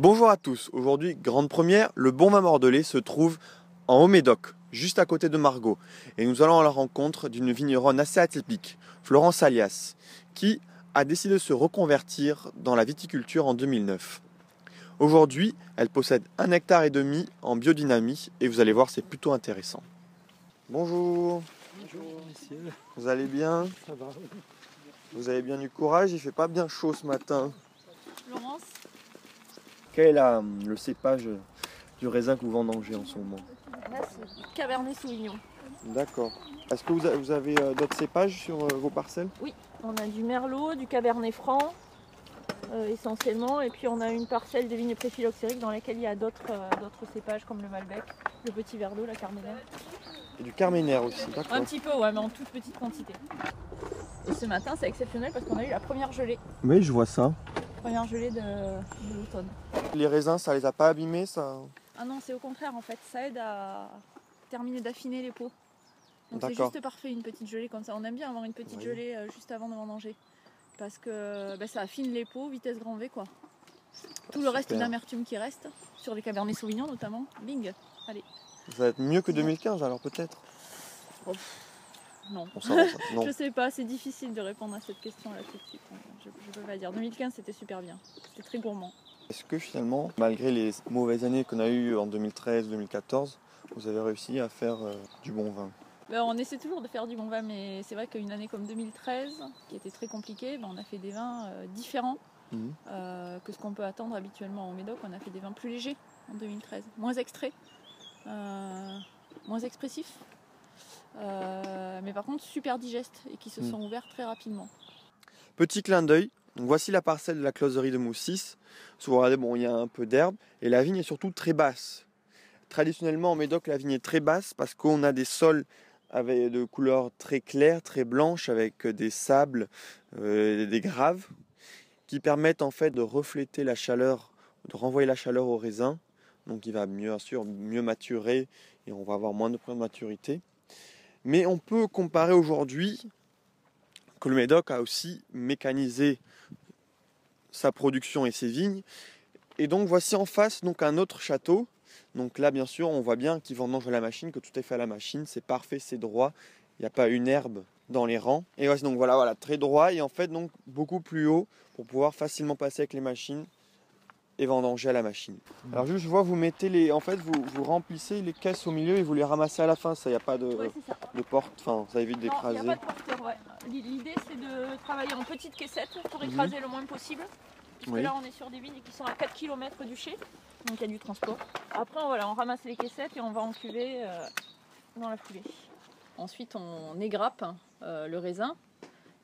Bonjour à tous, aujourd'hui grande première, le Bon Vin Bordelais se trouve en Haut-Médoc, juste à côté de Margaux. Et nous allons à la rencontre d'une vigneronne assez atypique, Florence Alias, qui a décidé de se reconvertir dans la viticulture en 2009. Aujourd'hui, elle possède 1,5 hectare en biodynamie et vous allez voir, c'est plutôt intéressant. Bonjour. Bonjour messieurs. Vous allez bien? Ça va. Vous avez bien du courage, il fait pas bien chaud ce matin. Florence, Quel est le cépage du raisin que vous vendangez en ce moment? là c'est du Cabernet Sauvignon. D'accord. Est-ce que vous avez d'autres cépages sur vos parcelles? Oui, on a du Merlot, du Cabernet Franc essentiellement, et puis on a une parcelle de vignes préphyloxériques dans laquelle il y a d'autres cépages comme le Malbec, le Petit Verdot, la Carmenère. Et du Carménère aussi, d'accord. Un petit peu, ouais, mais en toute petite quantité. Et ce matin c'est exceptionnel parce qu'on a eu la première gelée. Oui, je vois ça. Première gelée de l'automne. Les raisins, ça les a pas abîmés, ça? Ah non, c'est au contraire en fait, ça aide à terminer d'affiner les peaux. Donc c'est D'accord. juste parfait une petite gelée comme ça. On aime bien avoir une petite gelée juste avant de vendanger. Parce que ça affine les peaux, vitesse grand V quoi. Tout le reste d'amertume qui reste, sur les Cabernet Sauvignon notamment, bing, allez. Ça va être mieux que 2015 alors peut-être? Non. Non. Je sais pas, c'est difficile de répondre à cette question là tout de suite. Je peux pas dire. 2015 c'était super bien, c'était très gourmand. Est-ce que finalement, malgré les mauvaises années qu'on a eues en 2013-2014, vous avez réussi à faire du bon vin? On essaie toujours de faire du bon vin, mais c'est vrai qu'une année comme 2013, qui était très compliquée, on a fait des vins différents que ce qu'on peut attendre habituellement au Médoc. On a fait des vins plus légers en 2013, moins extraits, moins expressifs, mais par contre super digestes et qui se sont ouverts très rapidement. Petit clin d'œil, donc voici la parcelle de la closerie de Moussis. Si vous regardez, il y a un peu d'herbe et la vigne est surtout très basse. Traditionnellement en Médoc, la vigne est très basse parce qu'on a des sols avec de couleurs très claires, très blanches, avec des sables, des graves, qui permettent en fait de refléter la chaleur, de renvoyer la chaleur au raisin. Donc il va bien sûr mieux maturer et on va avoir moins de points de maturité. Mais on peut comparer aujourd'hui que le Médoc a aussi mécanisé sa production et ses vignes. Et donc voici en face donc un autre château. Donc là bien sûr on voit bien qu'ils vendangent à la machine, que tout est fait à la machine, c'est parfait, c'est droit, il n'y a pas une herbe dans les rangs. Et voici donc voilà, très droit et en fait donc beaucoup plus haut pour pouvoir facilement passer avec les machines et vendanger à la machine. Alors juste je vois vous mettez vous remplissez les caisses au milieu et vous les ramassez à la fin, ça il n'y a pas de porte, enfin ça évite d'écraser. Il n'y a pas de porteur, ouais. L'idée c'est de travailler en petites caissettes pour écraser le moins possible. Puisque là on est sur des vignes qui sont à 4 km du chai, donc il y a du transport. Après on ramasse les caissettes et on va en cuver dans la foulée. Ensuite on égrappe le raisin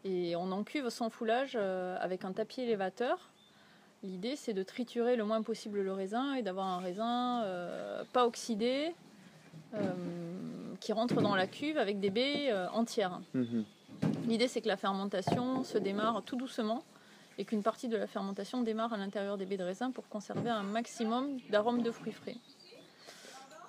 et on en cuve sans foulage avec un tapis élévateur. L'idée c'est de triturer le moins possible le raisin et d'avoir un raisin pas oxydé qui rentre dans la cuve avec des baies entières. L'idée c'est que la fermentation se démarre tout doucement et qu'une partie de la fermentation démarre à l'intérieur des baies de raisin pour conserver un maximum d'arômes de fruits frais.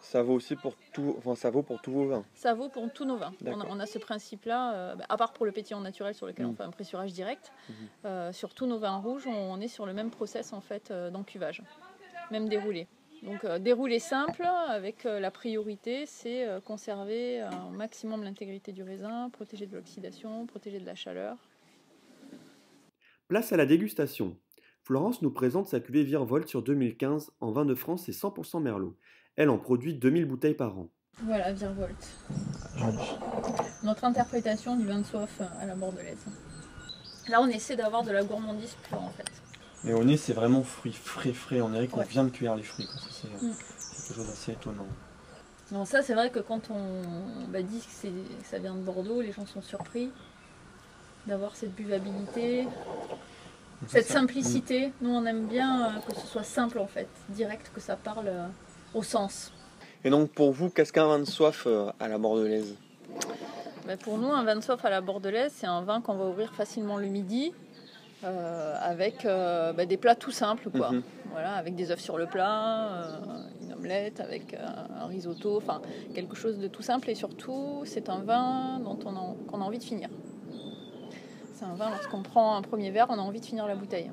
Ça vaut aussi pour tout, ça vaut pour tous vos vins. Ça vaut pour tous nos vins. On a ce principe-là, à part pour le pétillant naturel sur lequel on fait un pressurage direct, sur tous nos vins rouges, on est sur le même process en fait d'encuvage, même déroulé. Donc déroulé simple avec la priorité, c'est conserver au maximum l'intégrité du raisin, protéger de l'oxydation, protéger de la chaleur. Place à la dégustation. Florence nous présente sa cuvée Virvolt sur 2015 en vin de France et 100% Merlot. Elle en produit 2000 bouteilles par an. Voilà, Virvolt. Notre interprétation du vin de soif à la bordelaise. Là, on essaie d'avoir de la gourmandise pure en fait. Mais au nez, c'est vraiment fruits frais. On dirait qu'on vient de cueillir les fruits. C'est quelque chose d'assez étonnant. Non, ça, c'est vrai que quand on dit que ça vient de Bordeaux, les gens sont surpris d'avoir cette buvabilité, cette simplicité. Nous, on aime bien que ce soit simple en fait, direct, que ça parle au sens. Et donc, pour vous, qu'est-ce qu'un vin de soif à la bordelaise? Pour nous, un vin de soif à la bordelaise, c'est un vin qu'on va ouvrir facilement le midi. Avec des plats tout simples quoi. Voilà, avec des œufs sur le plat, une omelette avec un risotto, enfin quelque chose de tout simple et surtout c'est un vin qu'on a envie de finir. C'est un vin, lorsqu'on prend un premier verre, on a envie de finir la bouteille.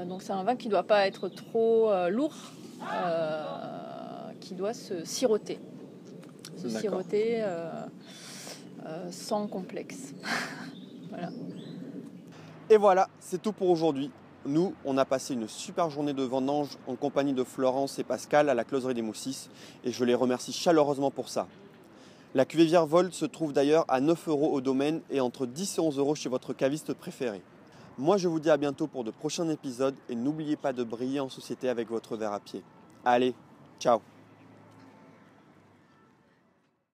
Donc c'est un vin qui ne doit pas être trop lourd, qui doit se siroter. Siroter sans complexe. Voilà. Et voilà, c'est tout pour aujourd'hui. Nous, on a passé une super journée de vendange en compagnie de Florence et Pascal à la closerie des Moussis et je les remercie chaleureusement pour ça. La cuvée Virevolte se trouve d'ailleurs à 9 € au domaine et entre 10 et 11 € chez votre caviste préféré. Moi, je vous dis à bientôt pour de prochains épisodes et n'oubliez pas de briller en société avec votre verre à pied. Allez, ciao!